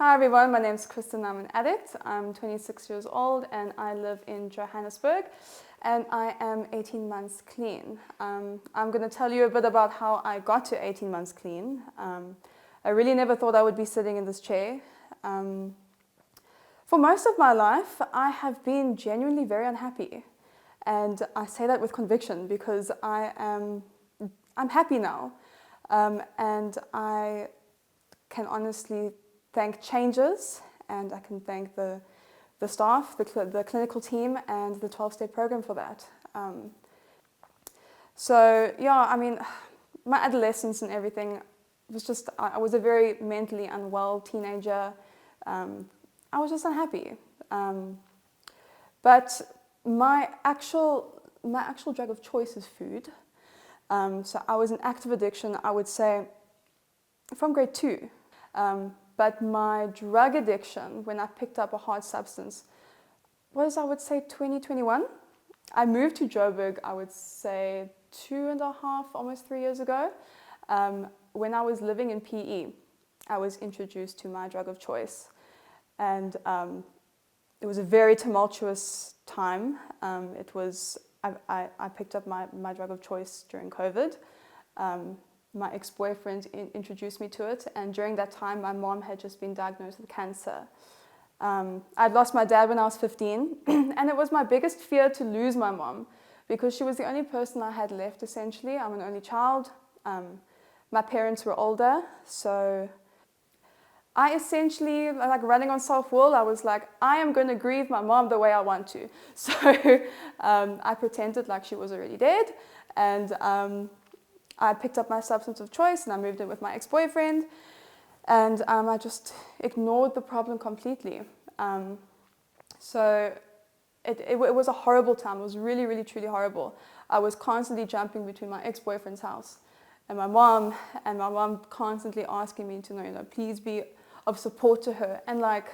Hi everyone, my name is Kristen. I'm an addict. I'm 26 years old and I live in Johannesburg and I am 18 months clean. I'm going to tell you a bit about how I got to 18 months clean. I really never thought I would be sitting in this chair. For most of my life, I have been genuinely very unhappy. And I say that with conviction because I'm happy now. And I can honestly thank Changes, and I can thank the staff, the clinical team, and the 12-step program for that. So yeah, I mean, my adolescence and everything was just, I was a very mentally unwell teenager. I was just unhappy. But my actual drug of choice is food. So I was in active addiction, I would say, from grade 2. But my drug addiction, when I picked up a hard substance, was, I would say, 2021. I moved to Joburg, I would say, 2.5, almost 3 years ago. When I was living in PE, I was introduced to my drug of choice. And it was a very tumultuous time. I picked up my drug of choice during COVID. My ex-boyfriend introduced me to it, and during that time my mom had just been diagnosed with cancer. I'd lost my dad when I was 15 and it was my biggest fear to lose my mom because she was the only person I had left essentially. I'm an only child. My parents were older, so I essentially, like running on self-will, I was like, I am going to grieve my mom the way I want to. So I pretended like she was already dead, and I picked up my substance of choice and I moved in with my ex-boyfriend, and I just ignored the problem completely. So it was a horrible time. It was really, really, truly horrible. I was constantly jumping between my ex-boyfriend's house and my mom constantly asking me to, please be of support to her. And like,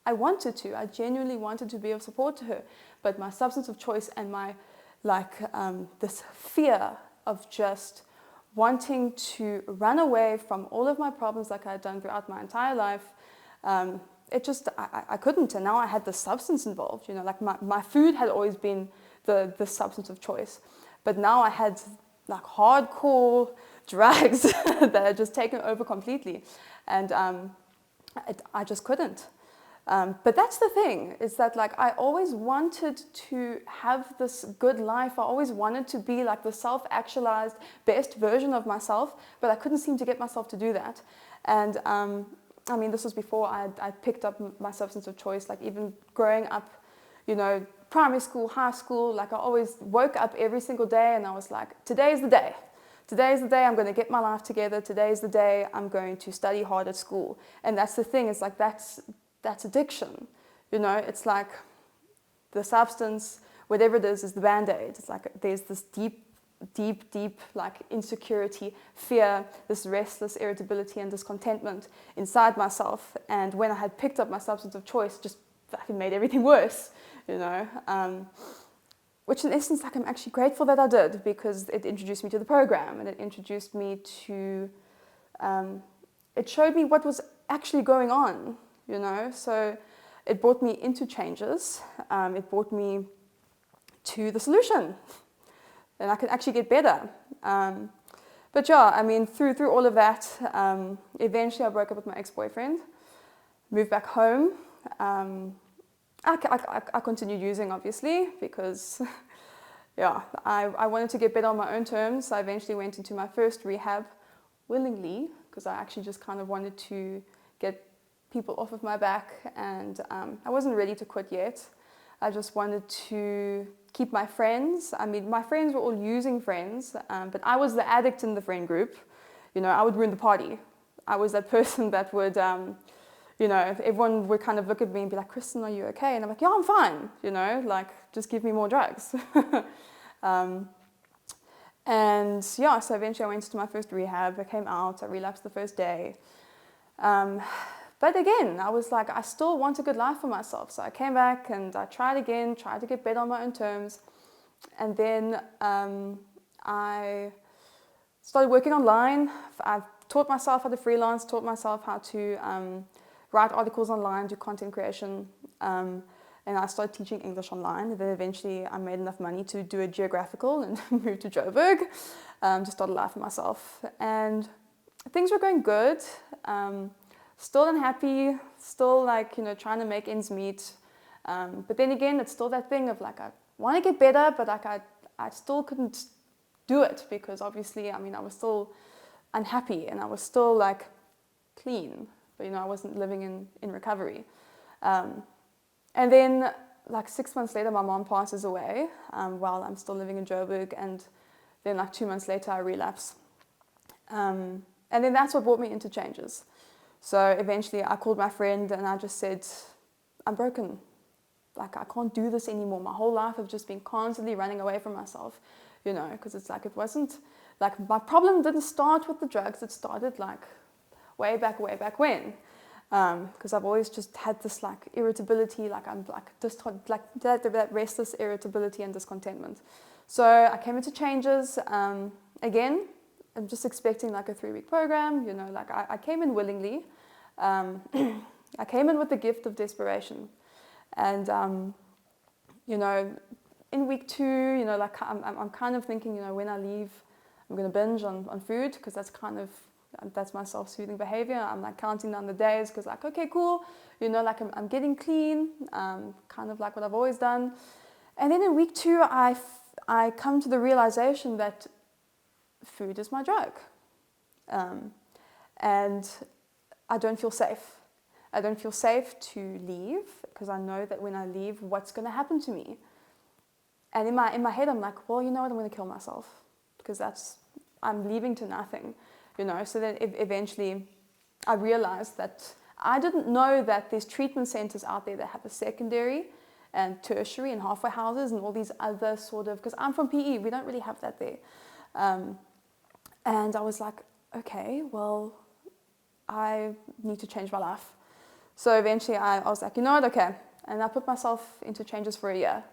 I wanted to, I genuinely wanted to be of support to her, but my substance of choice and my, this fear of just wanting to run away from all of my problems like I had done throughout my entire life, I couldn't. And now I had the substance involved, like my food had always been the substance of choice. But now I had like hardcore drugs that had just taken over completely. And I just couldn't. But that's the thing, is that like I always wanted to have this good life. I always wanted to be like the self-actualized best version of myself, but I couldn't seem to get myself to do that. And I mean, this was before I picked up my substance of choice, like even growing up, primary school, high school, like I always woke up every single day and I was like, today's the day. Today's the day I'm going to get my life together. Today's the day I'm going to study hard at school. And that's the thing, it's like that's addiction. It's like the substance, whatever it is the Band-Aid. It's like there's this deep like insecurity, fear, this restless irritability and discontentment inside myself. And when I had picked up my substance of choice, just fucking made everything worse, which in essence, like I'm actually grateful that I did, because it introduced me to the program and it introduced me to, it showed me what was actually going on. So it brought me into Changes. It brought me to the solution, and I could actually get better. But yeah, I mean, through all of that, eventually I broke up with my ex-boyfriend, moved back home. I continued using, obviously, because yeah, I wanted to get better on my own terms. So I eventually went into my first rehab willingly, because I actually just kind of wanted to get people off of my back, and I wasn't ready to quit yet. I just wanted to keep my friends. I mean, my friends were all using friends, but I was the addict in the friend group. I would ruin the party. I was that person that would, if everyone would kind of look at me and be like, Kristen, are you okay? And I'm like, yeah, I'm fine. Like, just give me more drugs. And yeah, so eventually I went to my first rehab. I came out, I relapsed the first day. But again, I was like, I still want a good life for myself. So I came back and I tried again, tried to get better on my own terms. And then I started working online. I've taught myself how to freelance, taught myself how to write articles online, do content creation, and I started teaching English online. Then eventually I made enough money to do a geographical and move to Joburg, to start a life for myself. And things were going good. Still unhappy, still like, trying to make ends meet. But then again, it's still that thing of like, I want to get better, but like I still couldn't do it because obviously, I was still unhappy and I was still like clean, but I wasn't living in recovery. And then like 6 months later, my mom passes away while I'm still living in Joburg, and then like 2 months later, I relapse. And then that's what brought me into Changes. So eventually I called my friend and I just said, I'm broken. Like, I can't do this anymore. My whole life I've just been constantly running away from myself, because it's like, it wasn't, like, my problem didn't start with the drugs. It started like way back when. Because I've always just had this like irritability, like I'm like just like that restless irritability and discontentment. So I came into Changes, again, I'm just expecting like a 3-week program, like I came in willingly. I came in with the gift of desperation. And, in week 2, like I'm kind of thinking, when I leave, I'm going to binge on food because that's my self-soothing behavior. I'm like counting down the days because like, okay, cool, like I'm getting clean, kind of like what I've always done. And then in week 2, I come to the realization that food is my drug. And I don't feel safe. I don't feel safe to leave because I know that when I leave, what's going to happen to me? And in my head, I'm like, well, you know what? I'm going to kill myself because I'm leaving to nothing, So then eventually I realized that I didn't know that there's treatment centers out there that have a secondary and tertiary and halfway houses and all these other sort of, because I'm from PE, we don't really have that there. And I was like, okay, well, I need to change my life. So eventually I was like, you know what, okay. And I put myself into Changes for a year.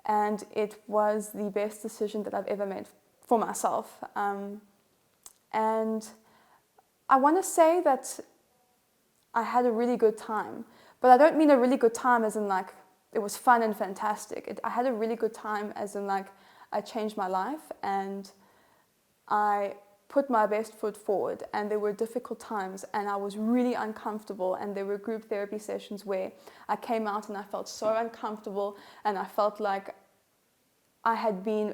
And it was the best decision that I've ever made for myself. And I want to say that I had a really good time. But I don't mean a really good time as in like, it was fun and fantastic. I had a really good time as in like, I changed my life and I put my best foot forward, and there were difficult times and I was really uncomfortable, and there were group therapy sessions where I came out and I felt so uncomfortable and I felt like I had been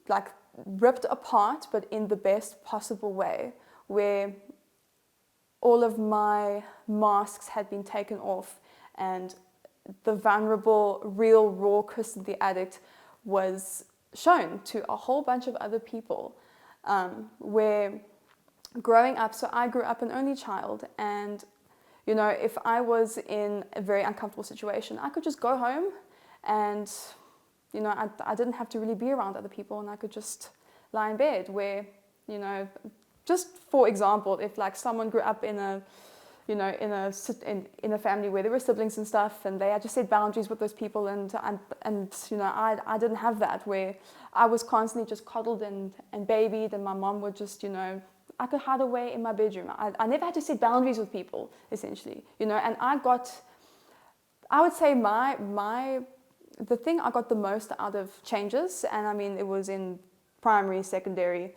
like ripped apart, but in the best possible way, where all of my masks had been taken off and the vulnerable, real, raw Kristen the addict was shown to a whole bunch of other people. Where growing up, so I grew up an only child, and if I was in a very uncomfortable situation, I could just go home and I didn't have to really be around other people, and I could just lie in bed. Where just for example, if like someone grew up in a in a family where there were siblings and stuff, and they had to set boundaries with those people, and I didn't have that, where I was constantly just coddled and babied, and my mom would just I could hide away in my bedroom. I never had to set boundaries with people, essentially, and I would say the thing I got the most out of Changes, and it was in primary, secondary,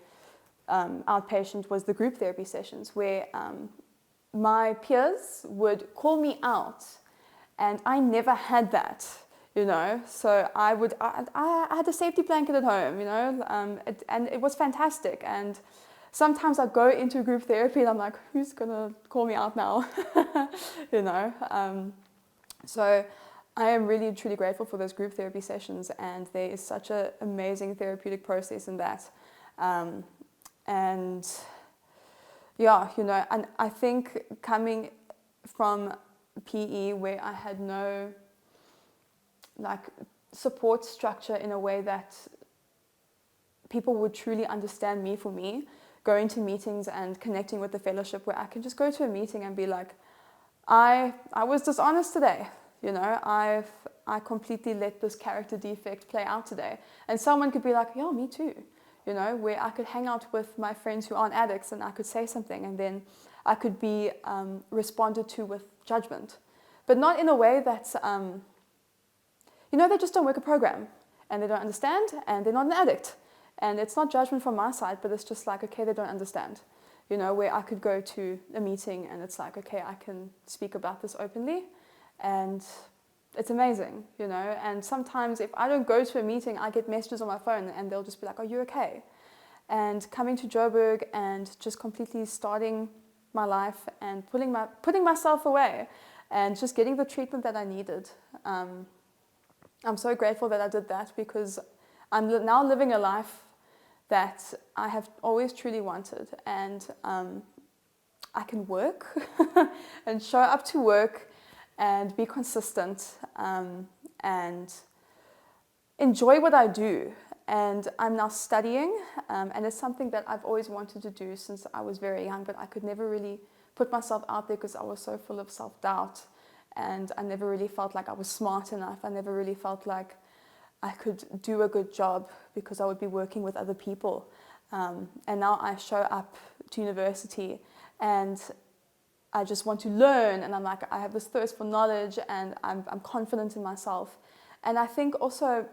outpatient, was the group therapy sessions where my peers would call me out, and I never had that, So I had a safety blanket at home, and it was fantastic. And sometimes I go into group therapy and I'm like, who's gonna call me out now, So I am really truly grateful for those group therapy sessions, and there is such an amazing therapeutic process in that, and. Yeah, and I think coming from PE, where I had no support structure in a way that people would truly understand me for me, going to meetings and connecting with the fellowship, where I can just go to a meeting and be like, I was dishonest today, I completely let this character defect play out today. And someone could be like, yeah, me too. Where I could hang out with my friends who aren't addicts and I could say something, and then I could be responded to with judgment, but not in a way that's, they just don't work a program and they don't understand and they're not an addict. And it's not judgment from my side, but it's just like, okay, they don't understand. Where I could go to a meeting and it's like, okay, I can speak about this openly and it's amazing, And sometimes if I don't go to a meeting, I get messages on my phone and they'll just be like, are you okay? And coming to Joburg and just completely starting my life and putting myself away and just getting the treatment that I needed. I'm so grateful that I did that because I'm now living a life that I have always truly wanted, and I can work and show up to work and be consistent and enjoy what I do. And I'm now studying, and it's something that I've always wanted to do since I was very young, but I could never really put myself out there because I was so full of self-doubt, and I never really felt like I was smart enough. I never really felt like I could do a good job because I would be working with other people. And now I show up to university and I just want to learn, and I'm like, I have this thirst for knowledge and I'm confident in myself. And I think also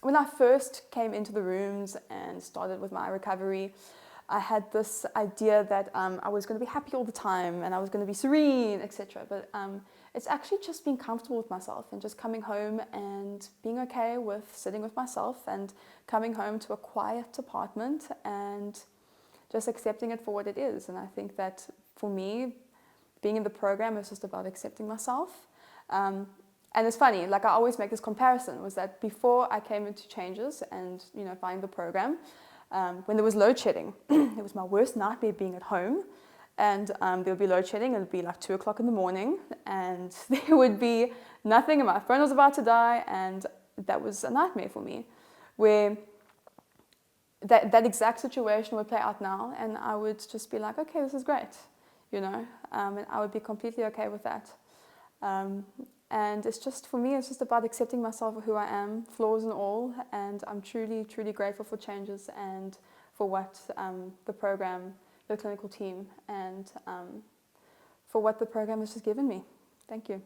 when I first came into the rooms and started with my recovery, I had this idea that I was going to be happy all the time and I was going to be serene, etc. But it's actually just being comfortable with myself and just coming home and being okay with sitting with myself and coming home to a quiet apartment and just accepting it for what it is. And I think that for me, being in the program is just about accepting myself. And it's funny, like I always make this comparison, was that before I came into Changes and, finding the program, when there was load shedding, it was my worst nightmare being at home. And there would be load shedding, and it would be like 2 o'clock in the morning, and there would be nothing, and my phone was about to die, and that was a nightmare for me, where that exact situation would play out now, and I would just be like, okay, this is great, and I would be completely okay with that. And it's just, for me, it's just about accepting myself for who I am, flaws and all, and I'm truly, truly grateful for Changes and for what the program, the clinical team, and for what the program has just given me. Thank you.